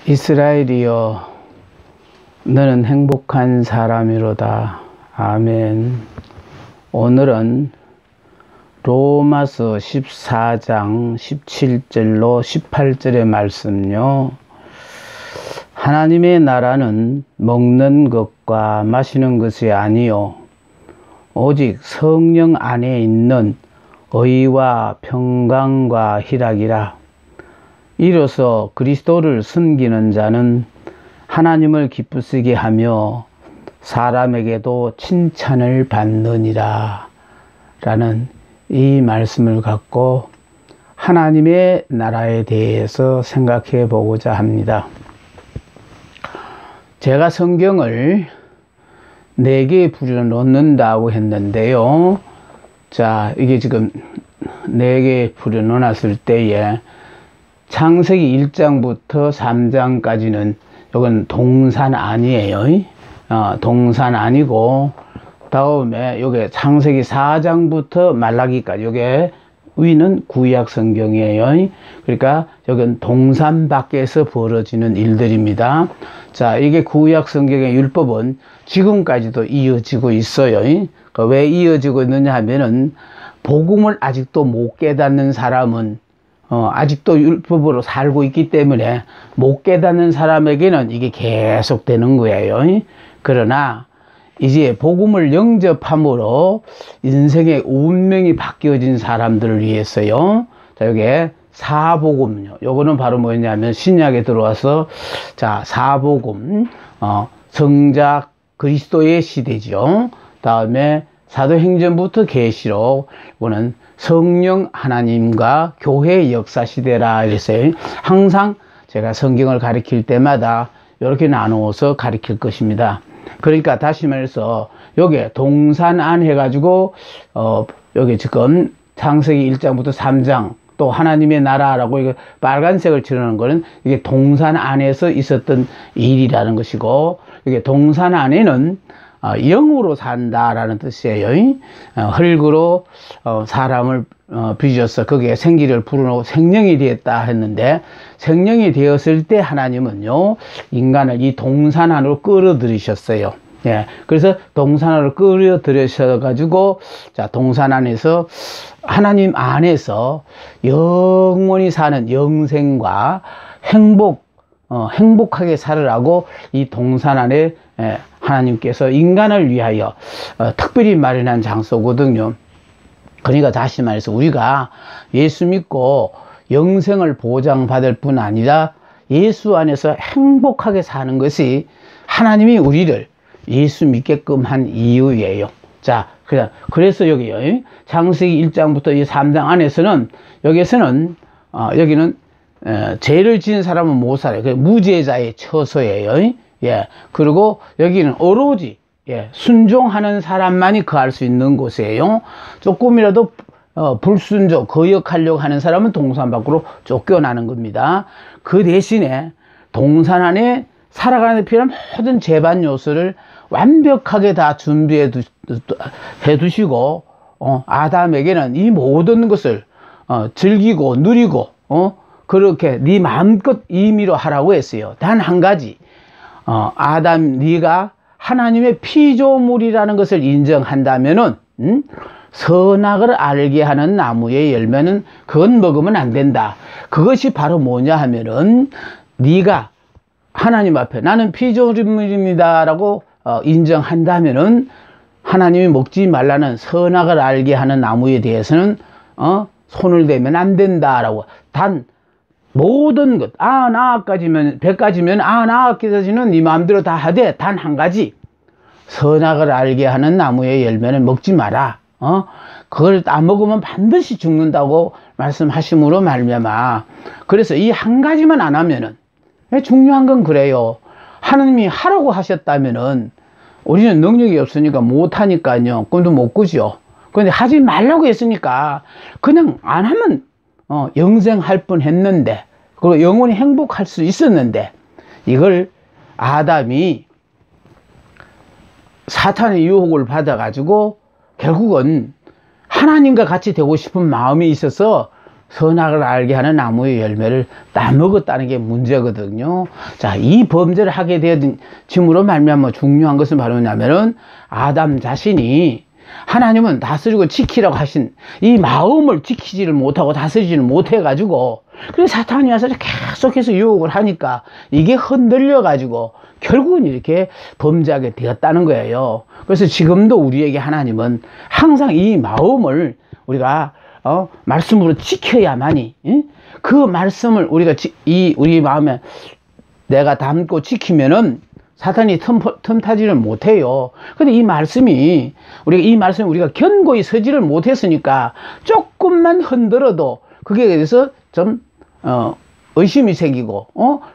이스라엘이여, 너는 행복한 사람이로다. 아멘. 오늘은 로마서 14장 17절로 18절의 말씀요. 하나님의 나라는 먹는 것과 마시는 것이 아니요 오직 성령 안에 있는 의와 평강과 희락이라. 이로써 그리스도를 섬기는 자는 하나님을 기쁘시게 하며 사람에게도 칭찬을 받느니라 라는 이 말씀을 갖고 하나님의 나라에 대해서 생각해 보고자 합니다. 제가 성경을 4개 부류로 놓는다고 했는데요. 자, 이게 지금 4개 부류 놓았을 때에 창세기 1장부터 3장까지는 이건 동산 아니에요. 동산 아니고, 다음에 요게 창세기 4장부터 말라기까지 요게 위는 구약 성경이에요. 그러니까 여긴 동산 밖에서 벌어지는 일들입니다. 자, 이게 구약 성경의 율법은 지금까지도 이어지고 있어요. 왜 이어지고 있느냐 하면은 복음을 아직도 못 깨닫는 사람은 아직도 율법으로 살고 있기 때문에 못 깨닫는 사람에게는 이게 계속 되는 거예요. 그러나 이제 복음을 영접함으로 인생의 운명이 바뀌어진 사람들을 위해서요. 자, 요게 사복음요. 요거는 바로 뭐냐면 신약에 들어와서, 자, 사복음, 성작 그리스도의 시대죠. 다음에 사도행전부터 계시록, 이거는 성령 하나님과 교회의 역사 시대라 이랬어요. 항상 제가 성경을 가르칠 때마다 이렇게 나누어서 가르칠 것입니다. 그러니까 다시 말해서 요게 동산안 해가지고 여기 지금 창세기 1장부터 3장 또 하나님의 나라라고 이거 빨간색을 칠하는 거는 이게 동산 안에서 있었던 일이라는 것이고, 이게 동산 안에는 영으로 산다라는 뜻이에요. 흙으로 사람을 빚어서 거기에 생기를 불어넣고 생명이 되었다 했는데, 생명이 되었을 때 하나님은요 인간을 이 동산 안으로 끌어들이셨어요. 예, 그래서 동산 안으로 끌어들이셔 가지고, 자, 동산 안에서 하나님 안에서 영원히 사는 영생과 행복하게 살으라고 이 동산 안에 하나님께서 인간을 위하여 특별히 마련한 장소거든요. 그러니까 다시 말해서 우리가 예수 믿고 영생을 보장받을 뿐 아니라 예수 안에서 행복하게 사는 것이 하나님이 우리를 예수 믿게끔 한 이유예요. 자, 그래서 여기요, 창세기 1장부터 이 3장 안에서는, 여기에서는 여기는 죄를 지은 사람은 못 살아요. 무죄자의 처소예요. 예. 그리고 여기는 오로지 순종하는 사람만이 거할 수 있는 곳이에요. 조금이라도 불순종, 거역하려고 하는 사람은 동산 밖으로 쫓겨나는 겁니다. 그 대신에 동산 안에 살아가는 데 필요한 모든 제반 요소를 완벽하게 다 준비해 두시고, 아담에게는 이 모든 것을 즐기고 누리고 그렇게 네 마음껏 임의로 하라고 했어요. 단 한 가지, 아담, 네가 하나님의 피조물이라는 것을 인정한다면은 선악을 알게 하는 나무의 열매는 그건 먹으면 안 된다. 그것이 바로 뭐냐 하면은, 네가 하나님 앞에 나는 피조물입니다 라고 인정한다면은 하나님이 먹지 말라는 선악을 알게 하는 나무에 대해서는 손을 대면 안 된다라고. 단 모든 것, 나까지면 100가지면 나까지는 네 마음대로 다 하되, 단 한 가지, 선악을 알게 하는 나무의 열매는 먹지 마라. 그걸 안 먹으면 반드시 죽는다고 말씀하심으로 말미암아. 그래서 이 한 가지만 안 하면은, 중요한 건 그래요. 하나님이 하라고 하셨다면은 우리는 능력이 없으니까 못 하니까요. 꿈도 못 꾸죠. 그런데 하지 말라고 했으니까 그냥 안 하면 영생할 뻔 했는데, 그리고 영원히 행복할 수 있었는데, 이걸 아담이 사탄의 유혹을 받아가지고 결국은 하나님과 같이 되고 싶은 마음이 있어서 선악을 알게 하는 나무의 열매를 따먹었다는 게 문제거든요. 자, 이 범죄를 하게 되어짐으로 말미암아 중요한 것은 바로 뭐냐면은 아담 자신이 하나님은 다스리고 지키라고 하신 이 마음을 지키지를 못하고 다스리지를 못해가지고, 그래서 사탄이 와서 계속해서 유혹을 하니까 이게 흔들려가지고 결국은 이렇게 범죄하게 되었다는 거예요. 그래서 지금도 우리에게 하나님은 항상 이 마음을 우리가 말씀으로 지켜야만이, 그 말씀을 우리가 우리 마음에 내가 담고 지키면은 사탄이 틈타지를 못해요. 근데 이 말씀이 우리가 견고히 서지를 못했으니까 조금만 흔들어도 그게 대해서 좀 의심이 생기고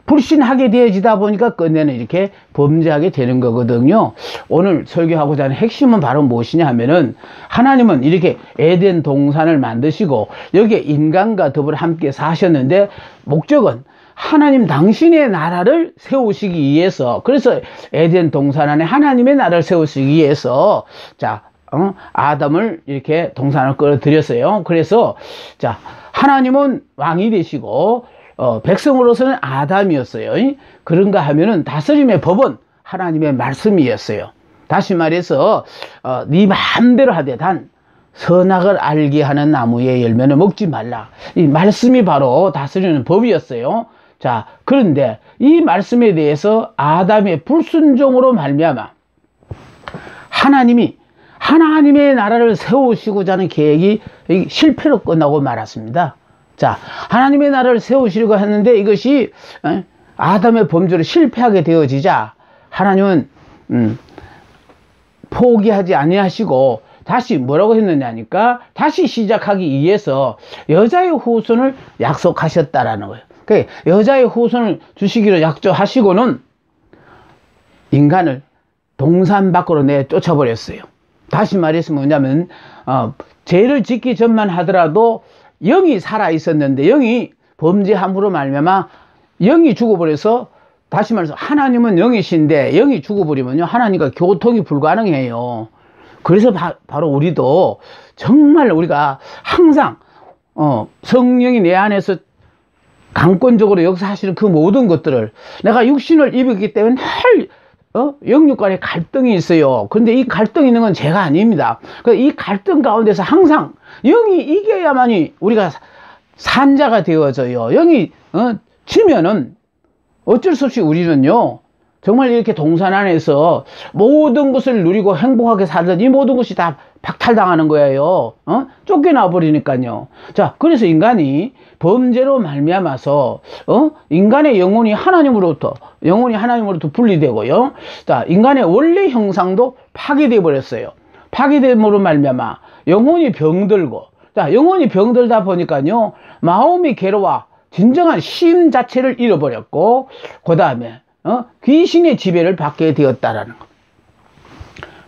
불신하게 되어지다 보니까 끝내는 이렇게 범죄하게 되는 거거든요. 오늘 설교하고자 하는 핵심은 바로 무엇이냐 하면은, 하나님은 이렇게 에덴 동산을 만드시고 여기에 인간과 더불어 함께 사셨는데, 목적은 하나님 당신의 나라를 세우시기 위해서, 그래서 에덴 동산 안에 하나님의 나라를 세우시기 위해서 아담을 이렇게 동산을 끌어들였어요. 그래서 하나님은 왕이 되시고 백성으로서는 아담이었어요. 그런가 하면은 다스림의 법은 하나님의 말씀이었어요. 다시 말해서 네 마음대로 하되 단 선악을 알게 하는 나무의 열매는 먹지 말라. 이 말씀이 바로 다스리는 법이었어요. 자, 그런데 이 말씀에 대해서 아담의 불순종으로 말미암아 하나님의 나라를 세우시고자 하는 계획이 실패로 끝나고 말았습니다. 자, 하나님의 나라를 세우시려고 했는데 이것이 아담의 범죄로 실패하게 되어지자 하나님은 포기하지 아니하시고 다시 뭐라고 했느냐니까, 다시 시작하기 위해서 여자의 후손을 약속하셨다라는 거예요. 그러니까 여자의 후손을 주시기로 약속하시고는 인간을 동산 밖으로 내쫓아버렸어요. 다시 말해서 뭐냐면 죄를 짓기 전만 하더라도 영이 살아 있었는데 영이 범죄함으로 말미암아 영이 죽어버려서, 다시 말해서 하나님은 영이신데 영이 죽어버리면요 하나님과 교통이 불가능해요. 그래서 바로 우리도 정말 우리가 항상 성령이 내 안에서 강권적으로 역사하시는 그 모든 것들을, 내가 육신을 입었기 때문에 늘 영육 간에 갈등이 있어요. 그런데 이 갈등이 있는 건 죄가 아닙니다. 이 갈등 가운데서 항상 영이 이겨야만이 우리가 산자가 되어져요. 영이 치면은 어쩔 수 없이 우리는요 정말 이렇게 동산 안에서 모든 것을 누리고 행복하게 살던 이 모든 것이 다 박탈당하는 거예요. 쫓겨나 버리니까요. 자, 그래서 인간이 범죄로 말미암아서 인간의 영혼이 하나님으로부터 분리되고요. 자, 인간의 원래 형상도 파괴되어 버렸어요. 파괴됨으로 말미암아 영혼이 병들고, 자, 영혼이 병들다 보니까요 마음이 괴로워 진정한 심 자체를 잃어버렸고, 그 다음에 귀신의 지배를 받게 되었다라는 것.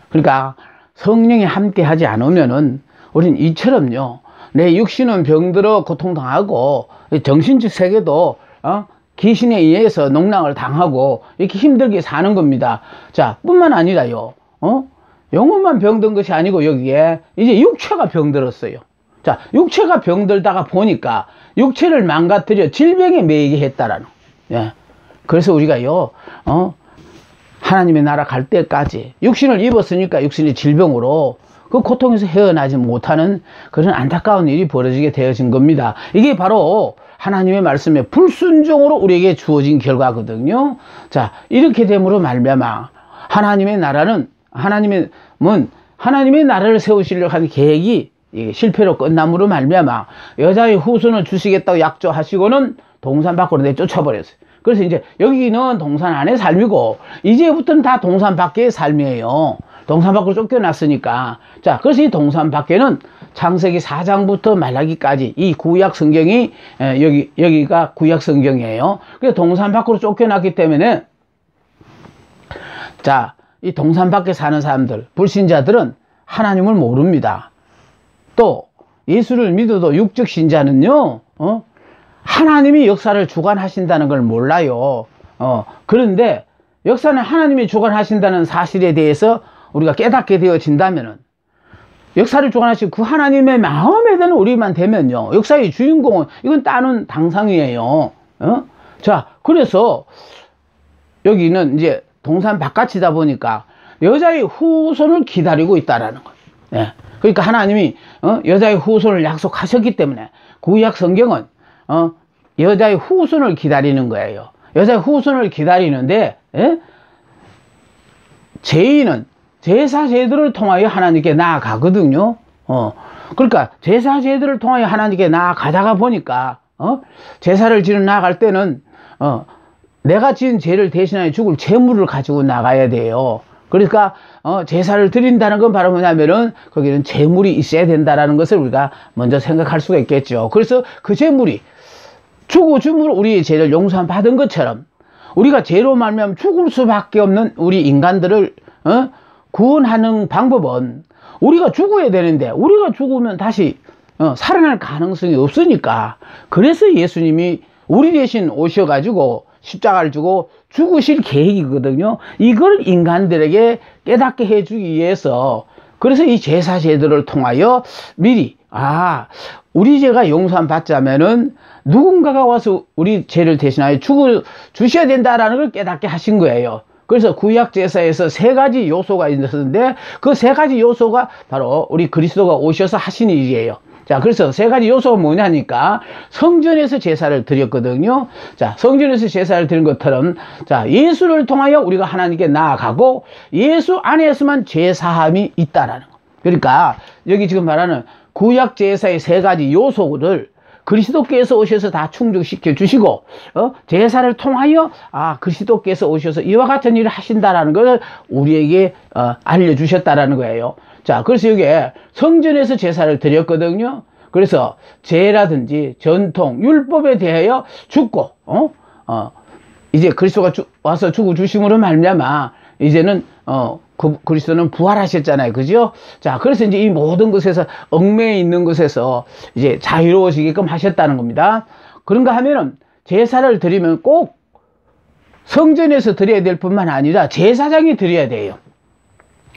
그러니까 성령이 함께 하지 않으면은 우린 이처럼요 내 육신은 병들어 고통당하고 정신적 세계도 귀신에 의해서 농락을 당하고 이렇게 힘들게 사는 겁니다. 자, 뿐만 아니라요 영혼만 병든 것이 아니고 여기에 이제 육체가 병들었어요. 자, 육체가 병들다가 보니까 육체를 망가뜨려 질병에 매이게 했다라는 거예요. 예. 그래서 우리가요 하나님의 나라 갈 때까지 육신을 입었으니까 육신의 질병으로 그 고통에서 헤어나지 못하는 그런 안타까운 일이 벌어지게 되어진 겁니다. 이게 바로 하나님의 말씀에 불순종으로 우리에게 주어진 결과거든요. 자, 이렇게 됨으로 말미암아 하나님의 나라를 세우시려고 하는 계획이 실패로 끝남으로 말미암아 여자의 후손을 주시겠다고 약조하시고는 동산 밖으로 내쫓아버렸어요. 그래서 이제 여기는 동산 안의 삶이고 이제부터는 다 동산 밖의 삶이에요. 동산 밖으로 쫓겨났으니까. 자, 그래서 이 동산 밖에는 창세기 4장부터 말라기까지 이 구약 성경이 여기가 구약 성경이에요. 그래서 동산 밖으로 쫓겨났기 때문에, 자, 이 동산 밖에 사는 사람들, 불신자들은 하나님을 모릅니다. 또 예수를 믿어도 육적 신자는요 하나님이 역사를 주관하신다는 걸 몰라요. 그런데 역사는 하나님이 주관하신다는 사실에 대해서 우리가 깨닫게 되어진다면은 역사를 주관하시고 그 하나님의 마음에 드는 우리만 되면요, 역사의 주인공은 이건 따는 당상이에요. 자, 그래서 여기는 이제 동산 바깥이다 보니까 여자의 후손을 기다리고 있다라는 거예요. 예. 그러니까 하나님이 여자의 후손을 약속하셨기 때문에 구약 성경은 여자의 후손을 기다리는 거예요. 여자의 후손을 기다리는데, 예? 제인은 제사 제도를 통하여 하나님께 나아가거든요. 그러니까 제사 제도를 통하여 하나님께 나아가다가 보니까 제사를 지러 나아갈 때는 내가 지은 죄를 대신하여 죽을 제물을 가지고 나가야 돼요. 그러니까 제사를 드린다는 건 바로 뭐냐면은 거기는 제물이 있어야 된다라는 것을 우리가 먼저 생각할 수가 있겠죠. 그래서 그 제물이 죽어 줌으로 우리의 죄를 용서함 받은 것처럼 우리가 죄로 말미암아 죽을 수밖에 없는 우리 인간들을 구원하는 방법은 우리가 죽어야 되는데 우리가 죽으면 다시 살아날 가능성이 없으니까, 그래서 예수님이 우리 대신 오셔가지고 십자가를 주고 죽으실 계획이거든요. 이걸 인간들에게 깨닫게 해주기 위해서, 그래서 이 제사 제도를 통하여 미리 우리 죄가 용서함 받자면은 누군가가 와서 우리 죄를 대신하여 죽어 주셔야 된다라는 걸 깨닫게 하신 거예요. 그래서 구약 제사에서 3가지 요소가 있었는데 그 3가지 요소가 바로 우리 그리스도가 오셔서 하신 일이에요. 자, 그래서 3가지 요소가 뭐냐니까 성전에서 제사를 드렸거든요. 자, 성전에서 제사를 드린 것처럼, 자, 예수를 통하여 우리가 하나님께 나아가고 예수 안에서만 제사함이 있다라는 거. 그러니까 여기 지금 말하는 구약 제사의 3가지 요소를 그리스도께서 오셔서 다 충족시켜 주시고 제사를 통하여 그리스도께서 오셔서 이와 같은 일을 하신다라는 것을 우리에게 알려주셨다라는 거예요. 자, 그래서 여기에 성전에서 제사를 드렸거든요. 그래서 죄라든지 전통, 율법에 대하여 죽고 이제 그리스도가 와서 죽어 주심으로 말미암아 이제는 그리스도는 부활하셨잖아요. 그죠? 자, 그래서 이제 이 모든 것에서 얽매여 있는 것에서 이제 자유로워지게끔 하셨다는 겁니다. 그런가 하면은 제사를 드리면 꼭 성전에서 드려야 될 뿐만 아니라 제사장이 드려야 돼요.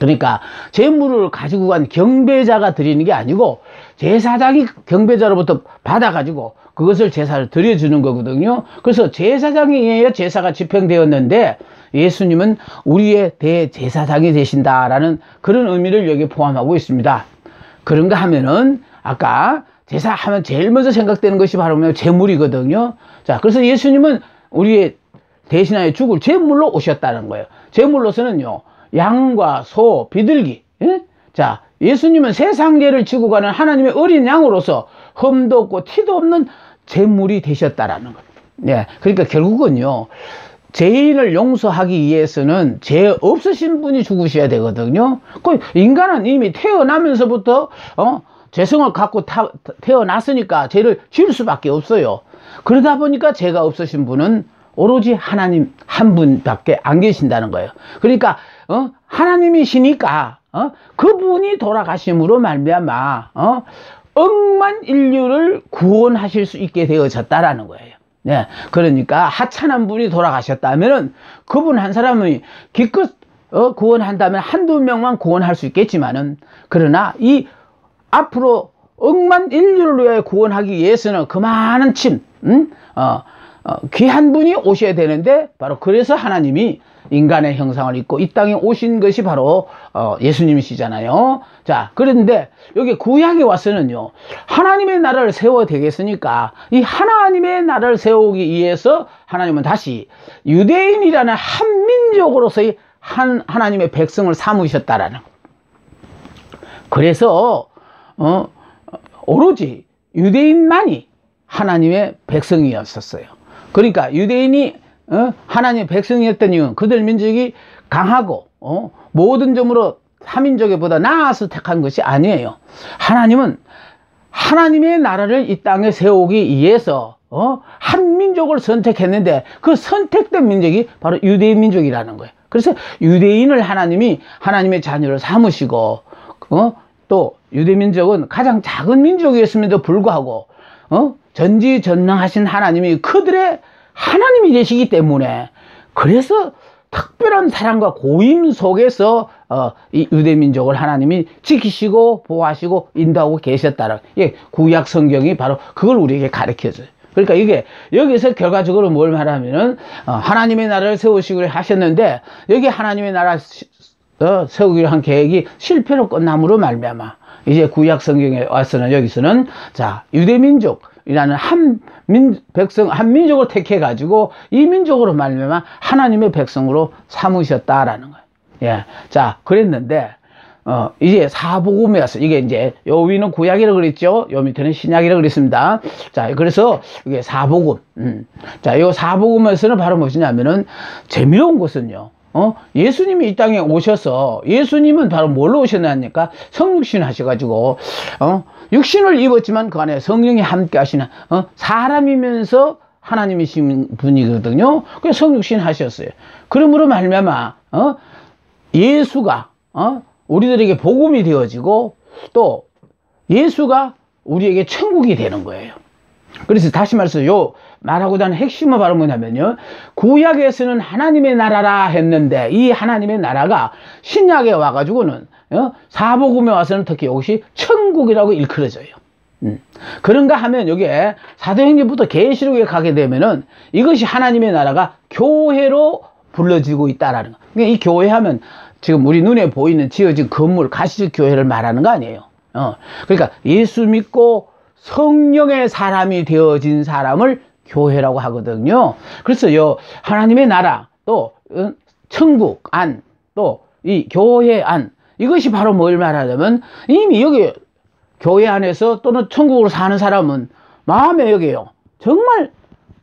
그러니까 제물을 가지고 간 경배자가 드리는 게 아니고 제사장이 경배자로부터 받아가지고 그것을 제사를 드려주는 거거든요. 그래서 제사장에 의해 제사가 집행되었는데 예수님은 우리의 대제사장이 되신다라는 그런 의미를 여기에 포함하고 있습니다. 그런가 하면은 아까 제사하면 제일 먼저 생각되는 것이 바로 제물이거든요. 자, 그래서 예수님은 우리의 대신하여 죽을 제물로 오셨다는 거예요. 제물로서는요, 양과 소, 비둘기. 예? 자, 예수님은 세상 죄를 지고 가는 하나님의 어린 양으로서 흠도 없고 티도 없는 제물이 되셨다라는 거예요. 예, 그러니까 결국은요, 죄인을 용서하기 위해서는 죄 없으신 분이 죽으셔야 되거든요. 그 인간은 이미 태어나면서부터 죄성을 갖고 태어났으니까 죄를 지을 수밖에 없어요. 그러다 보니까 죄가 없으신 분은 오로지 하나님 한 분밖에 안 계신다는 거예요. 그러니까 하나님이시니까 그분이 돌아가심으로 말미암아 억만 인류를 구원하실 수 있게 되어졌다라는 거예요. 네, 그러니까 하찮은 분이 돌아가셨다면은 그분 한 사람이 기껏 구원한다면 한두 명만 구원할 수 있겠지만은, 그러나 이 앞으로 억만 인류를 위해 구원하기 위해서는 그 많은 귀한 분이 오셔야 되는데, 바로 그래서 하나님이 인간의 형상을 입고 이 땅에 오신 것이 바로 예수님이시잖아요. 자, 그런데 여기 구약에 와서는요, 하나님의 나라를 세워야 되겠으니까 이 하나님의 나라를 세우기 위해서 하나님은 다시 유대인이라는 한민족으로서의 하나님의 백성을 삼으셨다라는 거. 그래서 오로지 유대인만이 하나님의 백성이었었어요. 그러니까 유대인이 하나님의 백성이었던 이유는 그들 민족이 강하고 모든 점으로 타민족보다 나아서 택한 것이 아니에요. 하나님은 하나님의 나라를 이 땅에 세우기 위해서 한 민족을 선택했는데 그 선택된 민족이 바로 유대인 민족이라는 거예요. 그래서 유대인을 하나님이 하나님의 자녀를 삼으시고 또 유대 민족은 가장 작은 민족이었음에도 불구하고 전지전능하신 하나님이 그들의 하나님이 되시기 때문에, 그래서 특별한 사랑과 고임 속에서 이 유대민족을 하나님이 지키시고 보호하시고 인도하고 계셨다는, 예, 구약 성경이 바로 그걸 우리에게 가르쳐줘요. 그러니까 이게 여기서 결과적으로 뭘 말하면은 하나님의 나라를 세우시기로 하셨는데, 여기 하나님의 나라 세우기로 한 계획이 실패로 끝남으로 말미암아 이제 구약 성경에 와서는, 여기서는 자, 유대민족이라는 한 민족을 택해 가지고 이 민족으로 말미암아 하나님의 백성으로 삼으셨다라는 거예요. 예. 자, 그랬는데 이제 사복음에 와서, 이게 이제 요 위는 구약이라고 그랬죠. 요 밑에는 신약이라고 그랬습니다. 자, 그래서 이게 사복음. 자, 요 사복음에서는 바로 무엇이냐면은, 재미로운 것은요, 예수님이 이 땅에 오셔서, 예수님은 바로 뭘로 오셨냐니까, 성육신 하셔가지고, 육신을 입었지만 그 안에 성령이 함께 하시는, 사람이면서 하나님이신 분이거든요. 그래서 성육신 하셨어요. 그러므로 말미암아, 예수가, 우리들에게 복음이 되어지고, 또 예수가 우리에게 천국이 되는 거예요. 그래서 다시 말해서 요 말하고자 하는 핵심은 바로 뭐냐면요, 구약에서는 하나님의 나라라 했는데, 이 하나님의 나라가 신약에 와가지고는 사복음에 와서는 특히 이것이 천국이라고 일컬어져요. 그런가 하면 여기에 사도행전부터 계시록에 가게 되면은 이것이 하나님의 나라가 교회로 불러지고 있다라는 거. 그러니까 이 교회 하면 지금 우리 눈에 보이는 지어진 건물, 가시적 교회를 말하는 거 아니에요. 그러니까 예수 믿고 성령의 사람이 되어진 사람을 교회라고 하거든요. 그래서 요 하나님의 나라, 또 천국 안, 또 이 교회 안, 이것이 바로 뭘 말하냐면, 이미 여기 교회 안에서 또는 천국으로 사는 사람은 마음에 여기요, 정말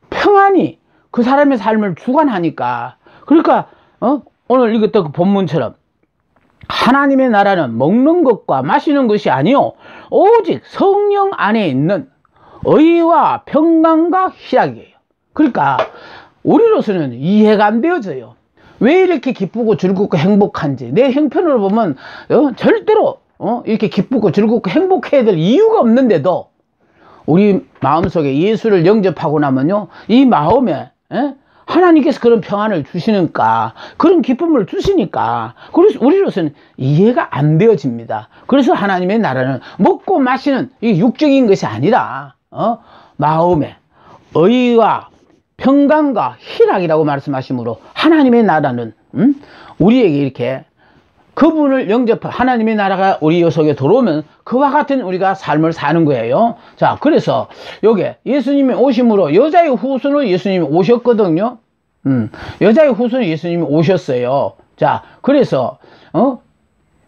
평안히 그 사람의 삶을 주관하니까. 그러니까 오늘 읽었던 그 본문처럼 하나님의 나라는 먹는 것과 마시는 것이 아니요 오직 성령 안에 있는 의와 평강과 희락이에요. 그러니까 우리로서는 이해가 안 되어져요. 왜 이렇게 기쁘고 즐겁고 행복한지. 내 형편으로 보면 절대로 이렇게 기쁘고 즐겁고 행복해야 될 이유가 없는데도, 우리 마음속에 예수를 영접하고 나면요, 이 마음에 하나님께서 그런 평안을 주시니까, 그런 기쁨을 주시니까, 그래서 우리로서는 이해가 안 되어집니다. 그래서 하나님의 나라는 먹고 마시는 이 육적인 것이 아니라 마음에 의와 평강과 희락이라고 말씀하시므로, 하나님의 나라는 우리에게 이렇게 그분을 영접한 하나님의 나라가 우리 속에 들어오면 그와 같은 우리가 삶을 사는 거예요. 자, 그래서 여기 예수님이 오심으로 여자의 후손으로 예수님이 오셨거든요. 여자의 후손으로 예수님이 오셨어요. 자, 그래서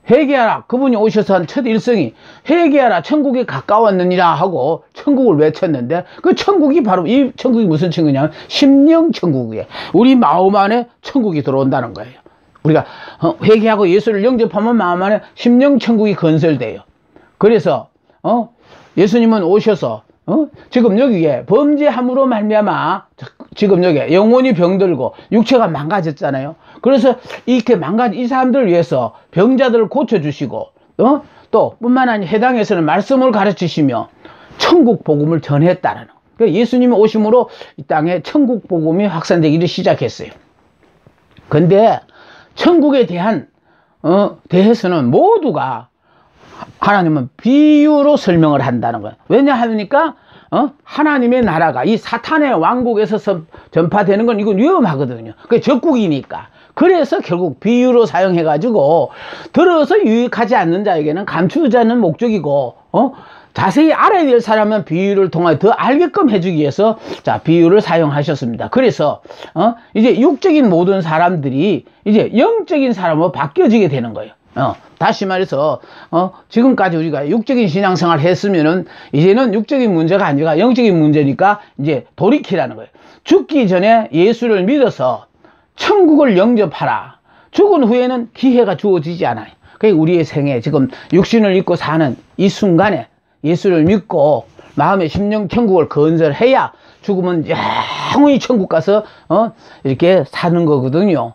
회개하라, 그분이 오셔서 한 첫 일성이 회개하라, 천국이 가까웠느니라 하고 천국을 외쳤는데, 그 천국이 바로, 이 천국이 무슨 천국이냐면 심령 천국이에요. 우리 마음 안에 천국이 들어온다는 거예요. 우리가 회개하고 예수를 영접하면 마음 안에 심령 천국이 건설돼요. 그래서 예수님은 오셔서 지금 여기에 범죄함으로 말미암아 지금 여기 영혼이 병들고 육체가 망가졌잖아요. 그래서 이렇게 망가진 이 사람들을 위해서 병자들을 고쳐주시고 또 뿐만 아니라 해당에서는 말씀을 가르치시며 천국 복음을 전했다라는 거. 그러니까 예수님이 오심으로 이 땅에 천국 복음이 확산되기를 시작했어요. 근데 천국에 대한 대해서는 모두가 하나님은 비유로 설명을 한다는 거예요. 왜냐하니까 하나님의 나라가 이 사탄의 왕국에서 전파되는 건 이건 위험하거든요. 그게 적국이니까. 그래서 결국 비유로 사용해 가지고 들어서 유익하지 않는 자에게는 감추자는 목적이고 자세히 알아야 될 사람은 비유를 통해 더 알게끔 해주기 위해서 자 비유를 사용하셨습니다. 그래서 이제 육적인 모든 사람들이 이제 영적인 사람으로 바뀌어지게 되는 거예요. 다시 말해서 지금까지 우리가 육적인 신앙생활을 했으면은 이제는 육적인 문제가 아니라 영적인 문제니까 이제 돌이키라는 거예요. 죽기 전에 예수를 믿어서 천국을 영접하라. 죽은 후에는 기회가 주어지지 않아요. 그러니까 우리의 생에 지금 육신을 입고 사는 이 순간에 예수를 믿고 마음의 심령 천국을 건설해야 죽으면 영원히 천국 가서 이렇게 사는 거거든요.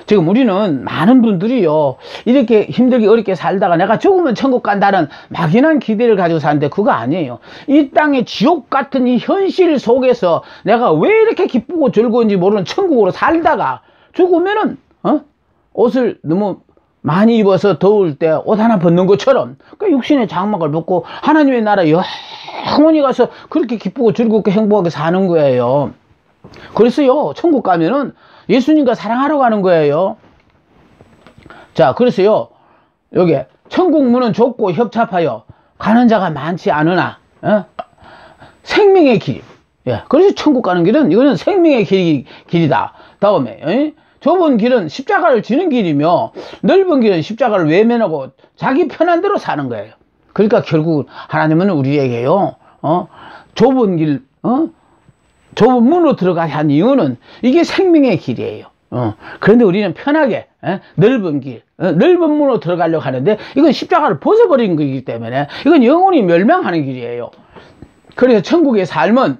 지금 우리는 많은 분들이요 이렇게 힘들게 어렵게 살다가 내가 죽으면 천국 간다는 막연한 기대를 가지고 사는데 그거 아니에요. 이 땅의 지옥 같은 이 현실 속에서 내가 왜 이렇게 기쁘고 즐거운지 모르는 천국으로 살다가 죽으면은 옷을 너무 많이 입어서 더울 때 옷 하나 벗는 것처럼 그 육신의 장막을 벗고 하나님의 나라 영원히 가서 그렇게 기쁘고 즐겁게 행복하게 사는 거예요. 그래서요, 천국 가면은 예수님과 사랑하러 가는 거예요. 자, 그래서요, 여기 천국 문은 좁고 협착하여 가는 자가 많지 않으나 생명의 길. 예, 그래서 천국 가는 길은 이거는 생명의 길이다. 다음에 좁은 길은 십자가를 지는 길이며 넓은 길은 십자가를 외면하고 자기 편한 대로 사는 거예요. 그러니까 결국 하나님은 우리에게요, 좁은 길, 좁은 문으로 들어가야 한 이유는 이게 생명의 길이에요. 그런데 우리는 편하게 넓은 길, 넓은 문으로 들어가려고 하는데 이건 십자가를 벗어버린 거기 때문에 이건 영원히 멸망하는 길이에요. 그래서 천국의 삶은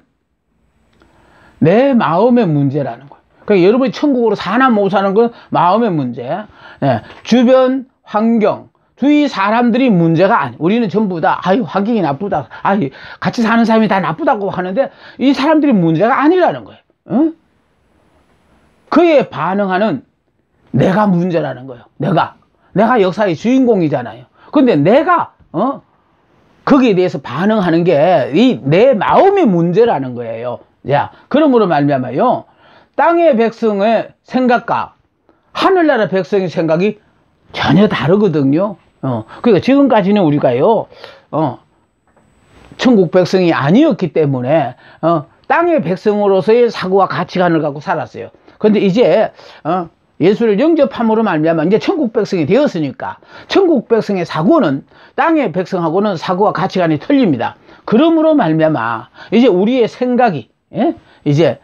내 마음의 문제라는 거예요. 그러니까 여러분이 천국으로 사나 못 사는 건 마음의 문제. 주변 환경, 주위 사람들이 문제가 아니. 우리는 전부 다 아유 환경이 나쁘다, 아유 같이 사는 사람이 다 나쁘다고 하는데 이 사람들이 문제가 아니라는 거예요. 그에 반응하는 내가 문제라는 거예요. 내가 역사의 주인공이잖아요. 근데 내가 거기에 대해서 반응하는 게 이 내 마음의 문제라는 거예요. 자, 그러므로 말미암아요, 땅의 백성의 생각과 하늘나라 백성의 생각이 전혀 다르거든요. 그러니까 지금까지는 우리가요, 천국 백성이 아니었기 때문에 땅의 백성으로서의 사고와 가치관을 갖고 살았어요. 근데 이제 예수를 영접함으로 말미암아 이제 천국 백성이 되었으니까 천국 백성의 사고는 땅의 백성하고는 사고와 가치관이 틀립니다. 그러므로 말미암아 이제 우리의 생각이, 이제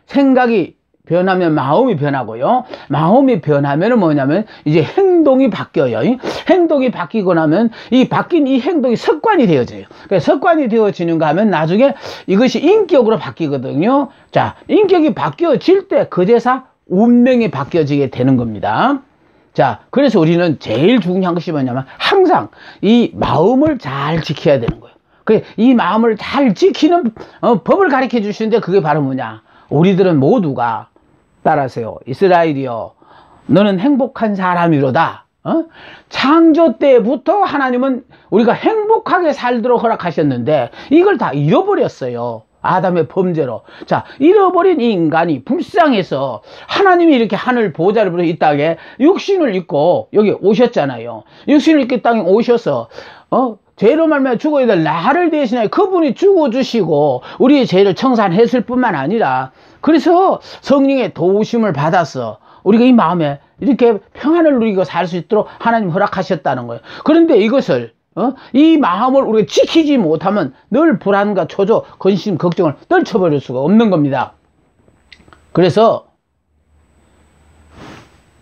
생각이 변하면 마음이 변하고요. 마음이 변하면 뭐냐면 이제 행동이 바뀌어요. 행동이 바뀌고 나면 이 바뀐 이 행동이 습관이 되어져요. 그러니까 습관이 되어지는가 하면 나중에 이것이 인격으로 바뀌거든요. 자, 인격이 바뀌어질 때 그제서 운명이 바뀌어지게 되는 겁니다. 자, 그래서 우리는 제일 중요한 것이 뭐냐면 항상 이 마음을 잘 지켜야 되는 거예요. 이 마음을 잘 지키는 법을 가르쳐 주시는데 그게 바로 뭐냐? 우리들은 모두가 따라하세요. 이스라엘이여, 너는 행복한 사람이로다. 창조 때부터 하나님은 우리가 행복하게 살도록 허락하셨는데 이걸 다 잃어버렸어요. 아담의 범죄로. 자, 잃어버린 이 인간이 불쌍해서 하나님이 이렇게 하늘 보좌를 부려 이 땅에 육신을 입고 여기 오셨잖아요. 육신을 입고 이 땅에 오셔서 죄로 말미암아 죽어야 될 나를 대신하여 그분이 죽어주시고 우리의 죄를 청산했을 뿐만 아니라 그래서 성령의 도우심을 받아서 우리가 이 마음에 이렇게 평안을 누리고 살 수 있도록 하나님 허락하셨다는 거예요. 그런데 이것을 이 마음을 우리가 지키지 못하면 늘 불안과 초조, 근심, 걱정을 떨쳐버릴 수가 없는 겁니다. 그래서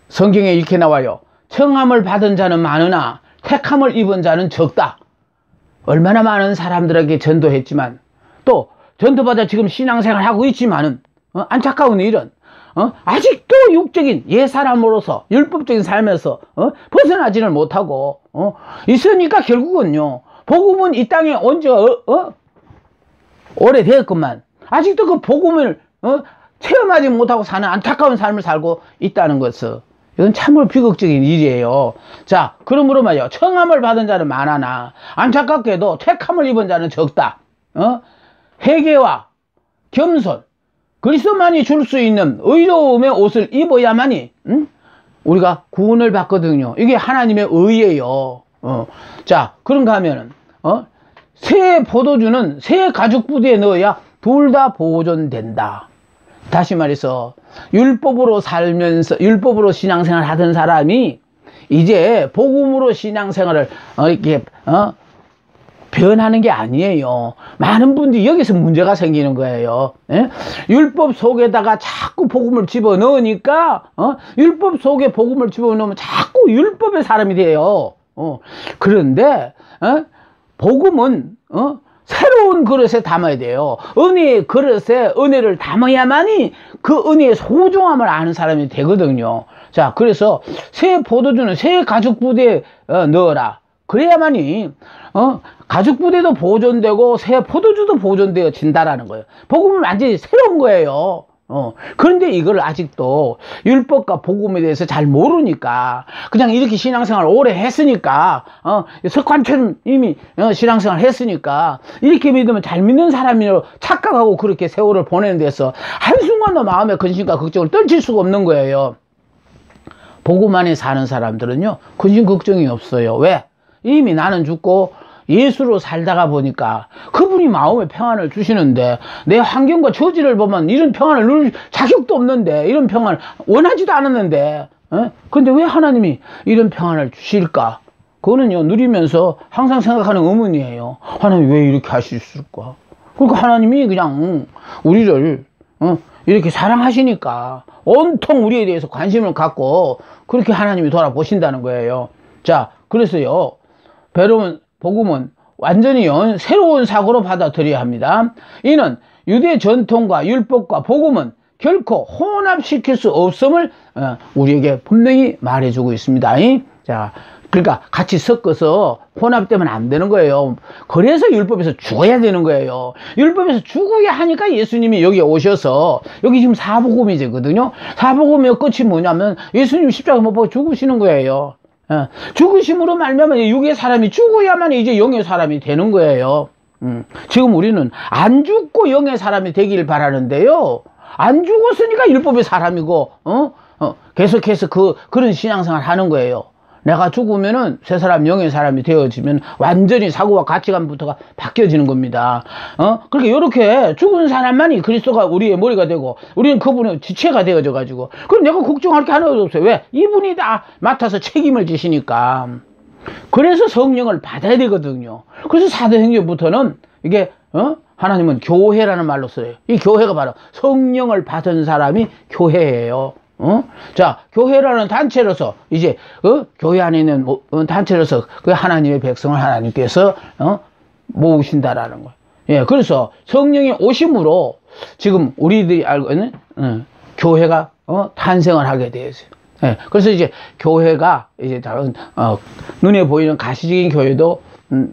성경에 이렇게 나와요. 청함을 받은 자는 많으나 택함을 입은 자는 적다. 얼마나 많은 사람들에게 전도했지만 또 전도받아 지금 신앙생활 하고 있지만은 안타까운 일은 아직도 육적인 옛사람으로서 율법적인 삶에서 벗어나지를 못하고 있으니까 결국은요, 복음은 이 땅에 온 지가 오래되었건만 아직도 그 복음을 체험하지 못하고 사는 안타까운 삶을 살고 있다는 것은 이건 참으로 비극적인 일이에요. 자, 그러므로 말이요, 청함을 받은 자는 많으나 안타깝게도 택함을 입은 자는 적다. 회개와 겸손, 그리스도만이 줄 수 있는 의로움의 옷을 입어야만이 우리가 구원을 받거든요. 이게 하나님의 의예요. 자, 그런가 하면은 새 포도주는 새 가죽 부대에 넣어야 둘 다 보존된다. 다시 말해서 율법으로 살면서 율법으로 신앙생활 하던 사람이 이제 복음으로 신앙생활을 이렇게 변하는 게 아니에요. 많은 분들이 여기서 문제가 생기는 거예요. 율법 속에다가 자꾸 복음을 집어넣으니까 율법 속에 복음을 집어넣으면 자꾸 율법의 사람이 돼요. 그런데 복음은 새로운 그릇에 담아야 돼요. 은혜의 그릇에 은혜를 담아야만이 그 은혜의 소중함을 아는 사람이 되거든요. 자, 그래서 새 포도주는 새 가죽 부대에 넣어라. 그래야만이 가죽 부대도 보존되고 새 포도주도 보존되어진다라는 거예요. 복음은 완전히 새로운 거예요. 그런데 이걸 아직도 율법과 복음에 대해서 잘 모르니까, 그냥 이렇게 신앙생활 오래 했으니까, 석관처럼 이미 신앙생활 했으니까, 이렇게 믿으면 잘 믿는 사람이라고 착각하고 그렇게 세월을 보내는 데서 한순간도 마음의 근심과 걱정을 떨칠 수가 없는 거예요. 복음 안에 사는 사람들은요, 근심 걱정이 없어요. 왜? 이미 나는 죽고 예수로 살다가 보니까 그분이 마음의 평안을 주시는데, 내 환경과 처지를 보면 이런 평안을 누릴 자격도 없는데, 이런 평안을 원하지도 않았는데, 근데 왜 하나님이 이런 평안을 주실까? 그거는요, 누리면서 항상 생각하는 의문이에요. 하나님 왜 이렇게 하실까? 그러니까 하나님이 그냥 우리를 이렇게 사랑하시니까 온통 우리에 대해서 관심을 갖고 그렇게 하나님이 돌아보신다는 거예요. 자, 그래서요, 복음은 완전히 새로운 사고로 받아들여야 합니다. 이는 유대 전통과 율법과 복음은 결코 혼합시킬 수 없음을 우리에게 분명히 말해주고 있습니다. 자, 그러니까 같이 섞어서 혼합되면 안 되는 거예요. 그래서 율법에서 죽어야 되는 거예요. 율법에서 죽어야 하니까 예수님이 여기 오셔서, 여기 지금 사복음이거든요. 사복음의 끝이 뭐냐면 예수님 십자가 못 박아 죽으시는 거예요. 죽으심으로 말미암아 육의 사람이 죽어야만 이제 영의 사람이 되는 거예요. 지금 우리는 안 죽고 영의 사람이 되길 바라는데요, 안 죽었으니까 율법의 사람이고 계속해서 그런 신앙생활 하는 거예요. 내가 죽으면은 새 사람, 영의 사람이 되어지면 완전히 사고와 가치관부터가 바뀌어지는 겁니다. 그렇게 이렇게 죽은 사람만이 그리스도가 우리의 머리가 되고, 우리는 그분의 지체가 되어져 가지고, 그럼 내가 걱정할 게 하나도 없어요. 왜? 이분이 다 맡아서 책임을 지시니까. 그래서 성령을 받아야 되거든요. 그래서 사도행전부터는 이게 하나님은 교회라는 말로 써요. 이 교회가 바로 성령을 받은 사람이 교회예요. 자, 교회라는 단체로서, 이제, 교회 안에 있는 단체로서 그 하나님의 백성을 하나님께서, 모으신다라는 거예요. 예, 그래서 성령의 오심으로 지금 우리들이 알고 있는, 교회가, 탄생을 하게 되었어요. 예, 그래서 이제 교회가 이제 다른, 눈에 보이는 가시적인 교회도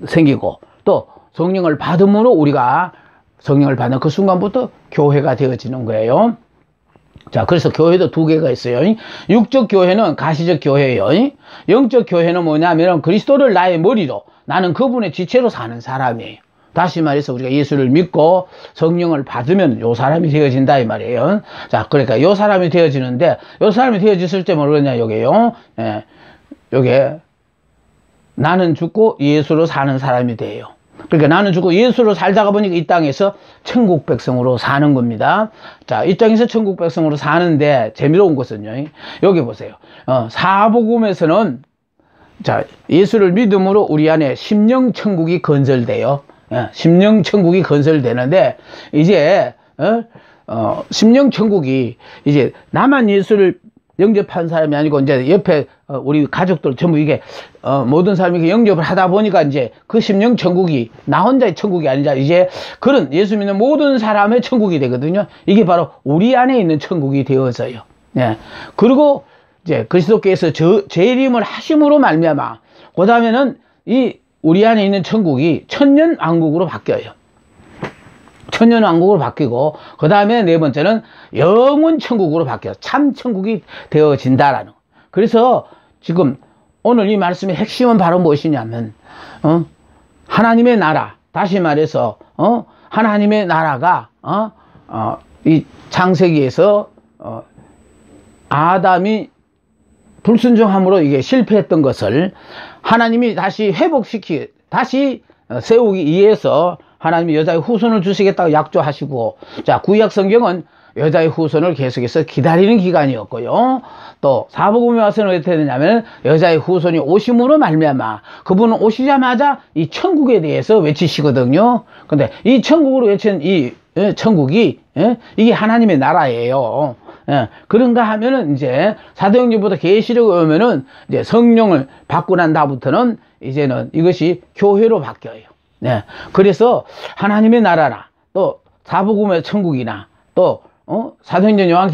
생기고, 또 성령을 받음으로 우리가 성령을 받는 그 순간부터 교회가 되어지는 거예요. 자, 그래서 교회도 두 개가 있어요. 육적 교회는 가시적 교회예요. 영적 교회는 뭐냐면 그리스도를 나의 머리로, 나는 그분의 지체로 사는 사람이에요. 다시 말해서 우리가 예수를 믿고 성령을 받으면 요 사람이 되어진다 이 말이에요. 자, 그러니까 요 사람이 되어지는데, 요 사람이 되어졌을 때 뭐겠냐, 요게요. 예, 요게 나는 죽고 예수로 사는 사람이 돼요. 그러니까 나는 죽고 예수로 살다가 보니까 이 땅에서 천국 백성으로 사는 겁니다. 자, 이 땅에서 천국 백성으로 사는데 재미로운 것은요, 여기 보세요. 사복음에서는, 자, 예수를 믿음으로 우리 안에 심령 천국이 건설돼요. 심령 천국이 건설되는데, 이제 심령 천국이 이제 나만 예수를 영접한 사람이 아니고, 이제 옆에 우리 가족들 전부 이게 모든 사람이 영접을 하다 보니까 이제 그 심령 천국이 나 혼자의 천국이 아니라 이제 그런 예수 믿는 모든 사람의 천국이 되거든요. 이게 우리 안에 있는 천국이 되어져요. 예. 그리고 이제 그리스도께서 재림을 하심으로 말미암아 그 다음에는 이 우리 안에 있는 천국이 천년 왕국으로 바뀌어요. 천년 왕국으로 바뀌고, 그 다음에 네 번째는 영원 천국으로 바뀌어요. 참 천국이 되어진다라는 거. 그래서 지금 오늘 이 말씀의 핵심은 바로 무엇이냐면, 하나님의 나라, 다시 말해서, 하나님의 나라가, 이 창세기에서, 아담이 불순종함으로 이게 실패했던 것을 하나님이 다시 다시 세우기 위해서 하나님이 여자의 후손을 주시겠다고 약조하시고, 자, 구약 성경은 여자의 후손을 계속해서 기다리는 기간이었고요. 또 사복음에 와서는 어떻게 되냐면 여자의 후손이 오심으로 말미암아 그분은 오시자마자 이 천국에 대해서 외치시거든요. 근데 이 천국으로 외친 이 천국이 이게 하나님의 나라예요. 그런가 하면은 이제 사도행전부터 계시록에 오면은 이제 성령을 받고 난 다음부터는 이제는 이것이 교회로 바뀌어요. 그래서 하나님의 나라나 또 사복음의 천국이나 또 사도행전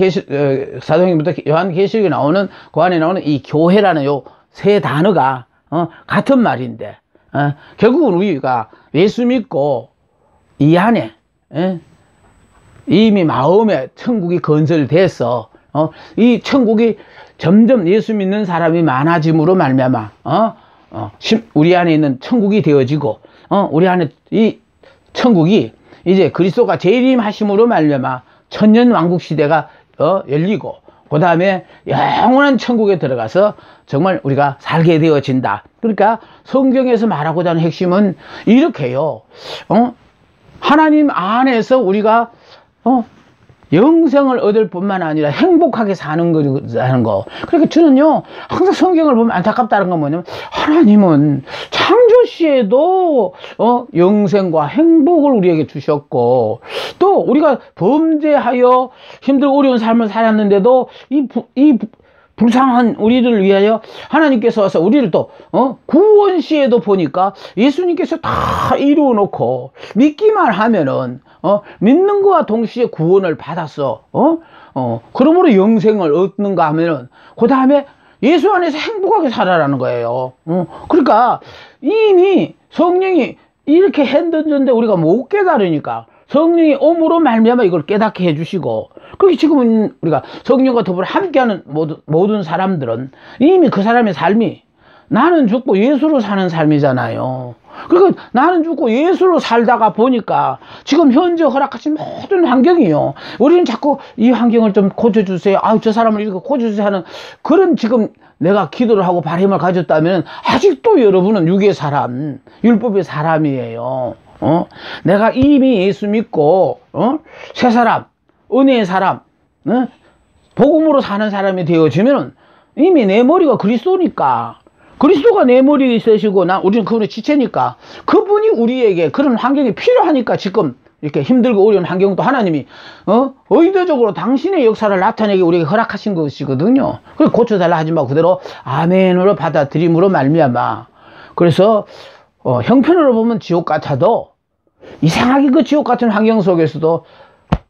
사도행전부터 요한계시록에 나오는 그 안에 나오는 이 교회라는 요 세 단어가 같은 말인데 결국은 우리가 예수 믿고 이 안에 이미 마음에 천국이 건설돼서 이 천국이 점점 예수 믿는 사람이 많아짐으로 말미암아 우리 안에 있는 천국이 되어지고 우리 안에 이 천국이 이제 그리스도가 재림하심으로 말미암아 천년 왕국 시대가 열리고 그 다음에 영원한 천국에 들어가서 정말 우리가 살게 되어진다. 그러니까 성경에서 말하고자 하는 핵심은 이렇게요. 하나님 안에서 우리가 영생을 얻을 뿐만 아니라 행복하게 사는 거. 그러니까 저는요, 항상 성경을 보면 안타깝다는 건 뭐냐면, 하나님은 창조 시에도, 영생과 행복을 우리에게 주셨고, 또 우리가 범죄하여 힘들고 어려운 삶을 살았는데도, 이 불쌍한 우리를 위하여 하나님께서 와서 우리를 또 구원 시에도 보니까 예수님께서 다 이루어 놓고 믿기만 하면은 믿는 것과 동시에 구원을 받았어. 그러므로 영생을 얻는가 하면은 그 다음에 예수 안에서 행복하게 살아라는 거예요. 그러니까 이미 성령이 이렇게 했는데 우리가 못 깨달으니까 성령이 옴으로 말미암아 이걸 깨닫게 해주시고, 그게 지금은 우리가 성령과 더불어 함께하는 모든 사람들은 이미 그 사람의 삶이 나는 죽고 예수로 사는 삶이잖아요. 그러니까 나는 죽고 예수로 살다가 보니까 지금 현재 허락하신 모든 환경이요. 우리는 자꾸 이 환경을 좀 고쳐주세요. 저 사람을 이렇게 고쳐주세요 하는 그런 지금 내가 기도를 하고 바람을 가졌다면 아직도 여러분은 육의 사람, 율법의 사람이에요. 내가 이미 예수 믿고 새 사람, 은혜의 사람, 복음으로 사는 사람이 되어지면 이미 내 머리가 그리스도니까, 그리스도가 내 머리에 있으시고 우리는 그분의 지체니까 그분이 우리에게 그런 환경이 필요하니까 지금 이렇게 힘들고 어려운 환경도 하나님이 의도적으로 당신의 역사를 나타내게 우리에게 허락하신 것이거든요. 그래서 고쳐달라 하지 말고 그대로 아멘으로 받아들임으로 말미암아. 그래서 형편으로 보면 지옥 같아도 이상하게 그 지옥 같은 환경 속에서도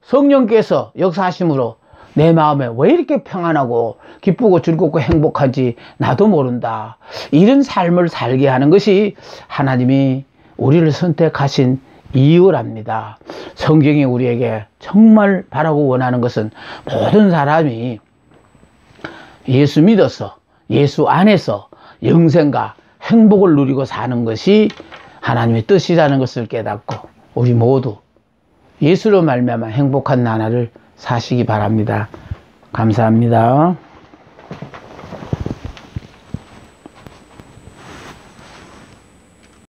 성령께서 역사하심으로 내 마음에 왜 이렇게 평안하고 기쁘고 즐겁고 행복한지 나도 모른다. 이런 삶을 살게 하는 것이 하나님이 우리를 선택하신 이유랍니다. 성경이 우리에게 정말 바라고 원하는 것은 모든 사람이 예수 믿어서 예수 안에서 영생과 행복을 누리고 사는 것이 하나님의 뜻이라는 것을 깨닫고 우리 모두 예수로 말미암아 행복한 나날을 사시기 바랍니다. 감사합니다.